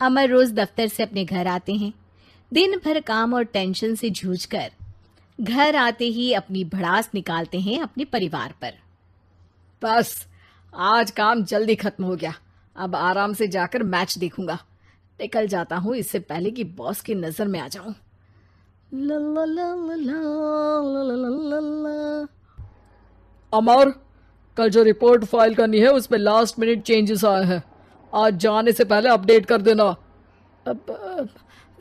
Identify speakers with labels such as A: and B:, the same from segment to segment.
A: अमर रोज दफ्तर से अपने घर आते हैं। दिन भर काम और टेंशन से जूझकर घर आते ही अपनी भड़ास निकालते हैं अपने परिवार पर।
B: बस आज काम जल्दी खत्म हो गया, अब आराम से जाकर मैच देखूंगा। निकल जाता हूँ इससे पहले कि बॉस की नजर में आ जाऊं। ला ला ला ला ला ला ला ला ला। अमर, कल जो रिपोर्ट फाइल करनी है उसमें लास्ट मिनट चेंजेस आए हैं, आज जाने से पहले अपडेट कर देना।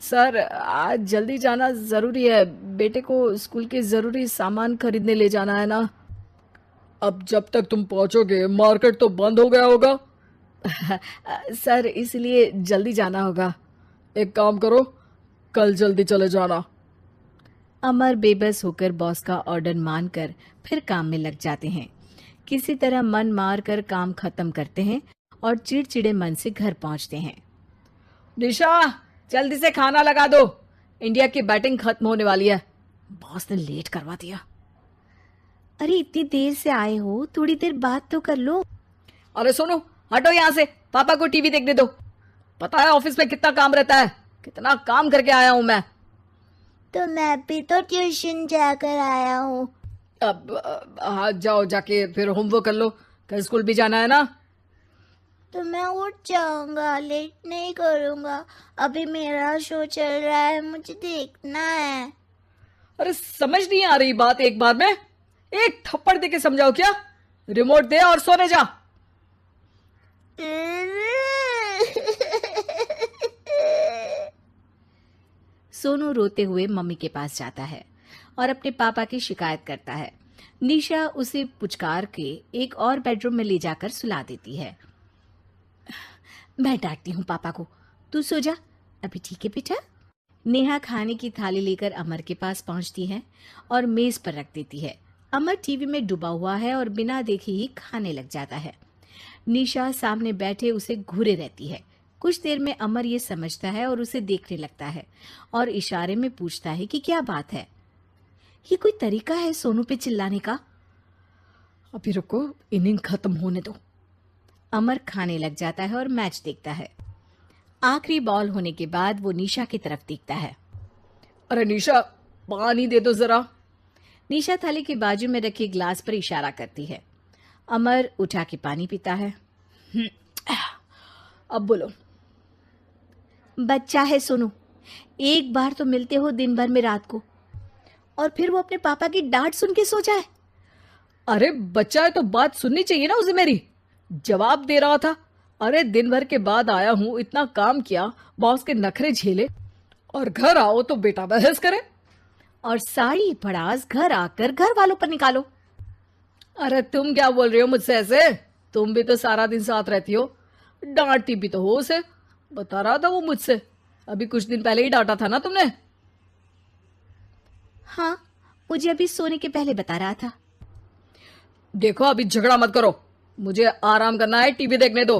B: सर आज जल्दी जाना ज़रूरी है, बेटे को स्कूल के ज़रूरी सामान खरीदने ले जाना है ना। अब जब तक तुम पहुंचोगे मार्केट तो बंद हो गया होगा। सर इसलिए जल्दी जाना होगा। एक काम करो, कल जल्दी चले जाना।
A: अमर बेबस होकर बॉस का ऑर्डर मानकर फिर काम में लग जाते हैं। किसी तरह मन मार कर काम खत्म करते हैं और चिड़चिड़े मन से घर पहुंचते हैं।
B: निशा जल्दी से खाना लगा दो, इंडिया की बैटिंग खत्म होने वाली है। बॉस ने लेट करवा दिया।
A: अरे इतनी देर से आए हो, थोड़ी देर बात तो कर लो।
B: अरे सुनो, हटो यहाँ से, पापा को टीवी देखने दो। पता है ऑफिस में कितना काम रहता है, कितना काम करके आया हूँ मैं।
A: तो मैं भी तो ट्यूशन जाकर आया हूँ।
B: अब हाँ जाओ, जाके फिर होमवर्क कर लो, कल स्कूल भी जाना है ना।
A: तो मैं उठ जाऊंगा, लेट नहीं करूंगा। अभी मेरा शो चल रहा है, मुझे देखना है।
B: अरे समझ नहीं आ रही बात, एक बार में एक थप्पड़ दे के समझाओ क्या। रिमोट दे और सोने जा।
A: सोनू रोते हुए मम्मी के पास जाता है और अपने पापा की शिकायत करता है। निशा उसे पुचकार के एक और बेडरूम में ले जाकर सुला देती है। मैं डांटती हूँ पापा को, तू सो जा अभी, ठीक है बेटा। नेहा खाने की थाली लेकर अमर के पास पहुंचती है और मेज पर रख देती है। अमर टीवी में डूबा हुआ है और बिना देखे ही खाने लग जाता है। निशा सामने बैठे उसे घूरे रहती है। कुछ देर में अमर ये समझता है और उसे देखने लगता है और इशारे में पूछता है कि क्या बात है। ये कोई तरीका है सोनू पे चिल्लाने का?
B: अभी रुको, इनिंग खत्म होने दो।
A: अमर खाने लग जाता है और मैच देखता है। आखिरी बॉल होने के बाद वो निशा की तरफ देखता है।
B: अरे निशा, पानी दे दो जरा।
A: निशा थाली के बाजू में रखे ग्लास पर इशारा करती है। अमर उठा के पानी पीता है।
B: अब बोलो।
A: बच्चा है सोनू, एक बार तो मिलते हो दिन भर में रात को, और फिर वो अपने पापा की डांट सुन के सो जाए।
B: अरे बच्चा है तो बात सुननी चाहिए ना उसे मेरी। जवाब दे रहा था। अरे दिन भर के बाद आया हूँ, इतना काम किया, बॉस के नखरे झेले, और घर आओ तो बेटा बहस करे।
A: और सारी भड़ास घर आकर घर वालों पर निकालो।
B: अरे तुम क्या बोल रही हो मुझसे ऐसे? तुम भी तो सारा दिन साथ रहती हो, डांटती भी तो हो उसे। बता रहा था वो मुझसे, अभी कुछ दिन पहले ही डांटा था ना तुमने।
A: हाँ, मुझे अभी सोने के पहले बता रहा था।
B: देखो अभी झगड़ा मत करो, मुझे आराम करना है, टीवी देखने दो।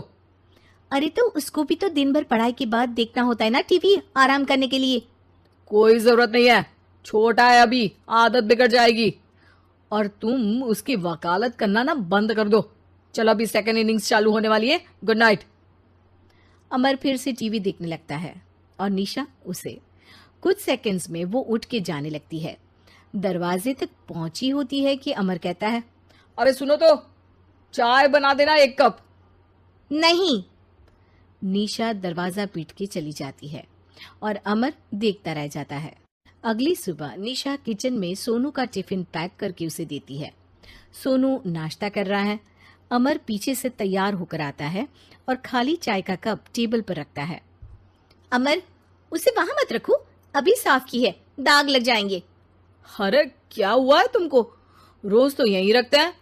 A: अरे तो उसको भी तो दिन भर पढ़ाई के बाद देखना होता है ना टीवी, आराम करने के लिए।
B: कोई जरूरत नहीं है, छोटा है अभी, आदत बिगड़ जाएगी। और तुम उसकी वकालत करना ना बंद कर दो। चलो अभी सेकंड इनिंग्स चालू होने वाली है, गुड नाइट।
A: अमर फिर से टीवी देखने लगता है और निशा उसे। कुछ सेकंड्स में वो उठ के जाने लगती है। दरवाजे तक पहुंची होती है कि अमर कहता है,
B: अरे सुनो तो, चाय बना देना 1 कप।
A: नहीं। निशा दरवाजा पीट के चली जाती है और अमर देखता रह जाता है। अगली सुबह निशा किचन में सोनू का टिफिन पैक करके उसे देती है। सोनू नाश्ता कर रहा है। अमर पीछे से तैयार होकर आता है और खाली चाय का कप टेबल पर रखता है। अमर, उसे वहां मत रखो, अभी साफ की है, दाग लग जाएंगे।
B: अरे क्या हुआ है तुमको, रोज तो यहीं रखते हैं।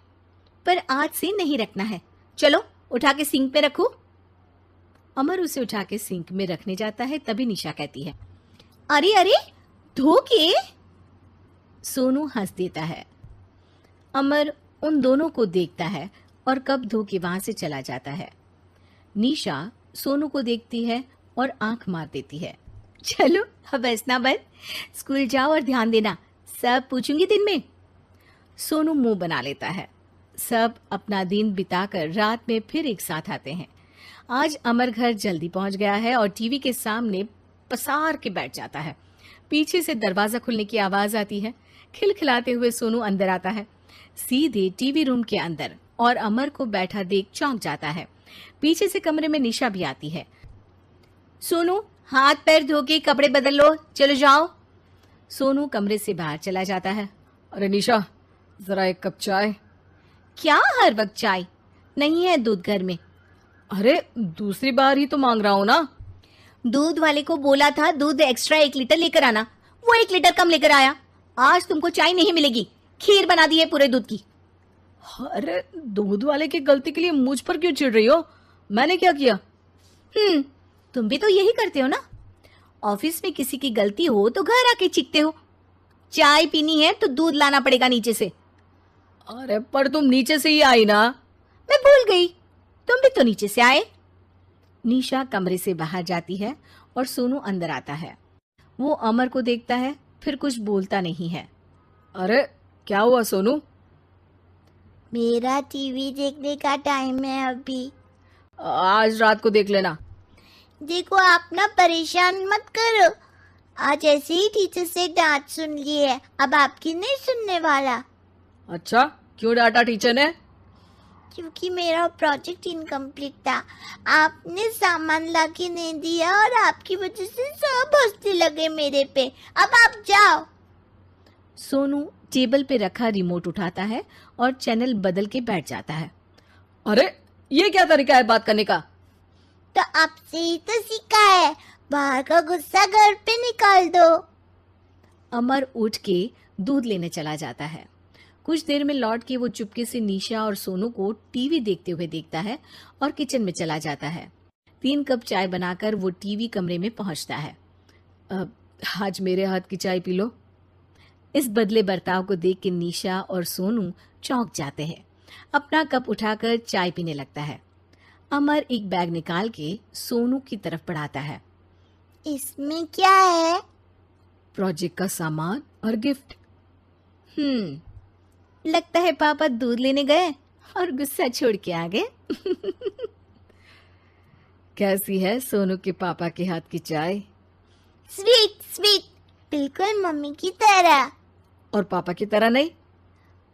A: पर आज से नहीं रखना है, चलो उठा के सिंक पे रखो। अमर उसे उठा के सिंक में रखने जाता है, तभी निशा कहती है, अरे अरे धो के। सोनू हंस देता है। अमर उन दोनों को देखता है और कप धो के वहां से चला जाता है। निशा सोनू को देखती है और आंख मार देती है। चलो अब हंसना बंद, स्कूल जाओ और ध्यान देना, सब पूछूंगी दिन में। सोनू मुंह बना लेता है। सब अपना दिन बिताकर रात में फिर एक साथ आते हैं। आज अमर घर जल्दी पहुंच गया है और टीवी के सामने पसार के बैठ जाता है। पीछे से दरवाजा खुलने की आवाज आती है। खिलखिलाते हुए सोनू अंदर आता है, सीधे टीवी रूम के अंदर, और अमर को बैठा देख चौंक जाता है। पीछे से कमरे में निशा भी आती है। सोनू, हाथ पैर धो के कपड़े बदल लो, चलो जाओ। सोनू कमरे से बाहर चला जाता है।
B: अरे निशा, जरा एक कप चाय।
A: क्या हर वक्त चाय? नहीं है दूध घर में।
B: अरे दूसरी बार ही तो मांग रहा हूं ना।
A: दूध वाले को बोला था दूध एक्स्ट्रा 1 लीटर लेकर आना, वो 1 लीटर कम लेकर आया। आज तुमको चाय नहीं मिलेगी, खीर बना दी है पूरे दूध की।
B: अरे दूध वाले की गलती के लिए मुझ पर क्यों चिढ़ रही हो? मैंने क्या किया?
A: तुम भी तो यही करते हो ना। ऑफिस में किसी की गलती हो तो घर आके चीखते हो। चाय पीनी है तो दूध लाना पड़ेगा नीचे से।
B: अरे पर तुम नीचे से ही आई ना।
A: मैं भूल गई, तुम भी तो नीचे से आए। निशा कमरे से बाहर जाती है और सोनू अंदर आता है। वो अमर को देखता है, फिर कुछ बोलता नहीं है।
B: अरे क्या हुआ सोनू?
C: मेरा टीवी देखने का टाइम है अभी।
B: आज रात को देख लेना।
C: देखो आप ना परेशान मत करो। आज ऐसे ही टीचर से डांट सुन ली है, अब आपकी नहीं सुनने वाला।
B: अच्छा, क्यों डांटा टीचर ने?
C: क्योंकि मेरा प्रोजेक्ट इनकम्प्लीट था। आपने सामान लाके नहीं दिया और आपकी वजह से सब हंसने लगे मेरे पे। अब आप जाओ।
A: सोनू टेबल पे रखा रिमोट उठाता है और चैनल बदल के बैठ जाता है।
B: अरे ये क्या तरीका है बात करने का?
C: तो आपसे ही तो सीखा है, बाहर का गुस्सा घर पे निकाल दो।
A: अमर उठ के दूध लेने चला जाता है। कुछ देर में लौट के वो चुपके से निशा और सोनू को टीवी देखते हुए देखता है और किचन में चला जाता है। 3 कप चाय बनाकर वो टीवी कमरे में पहुंचता है।
B: आज मेरे हाथ की चाय पी लो।
A: इस बदले बर्ताव को देख के निशा और सोनू चौंक जाते हैं। अपना कप उठाकर चाय पीने लगता है। अमर एक बैग निकाल के सोनू की तरफ बढ़ाता है।
C: इसमें क्या है?
B: प्रोजेक्ट का सामान और गिफ्ट।
A: लगता है पापा दूध लेने गए और गुस्सा छोड़ के आ गए।
B: कैसी है सोनू के पापा के हाथ की चाय?
C: स्वीट स्वीट, बिल्कुल मम्मी की तरह।
B: और पापा की तरह नहीं?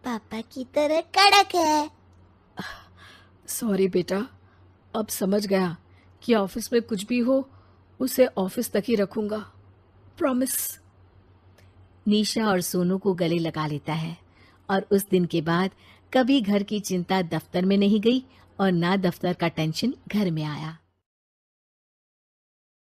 C: पापा की तरह कड़क है।
B: सॉरी बेटा, अब समझ गया कि ऑफिस में कुछ भी हो उसे ऑफिस तक ही रखूंगा, प्रॉमिस।
A: निशा और सोनू को गले लगा लेता है और उस दिन के बाद कभी घर की चिंता दफ्तर में नहीं गई और ना दफ्तर का टेंशन घर में आया।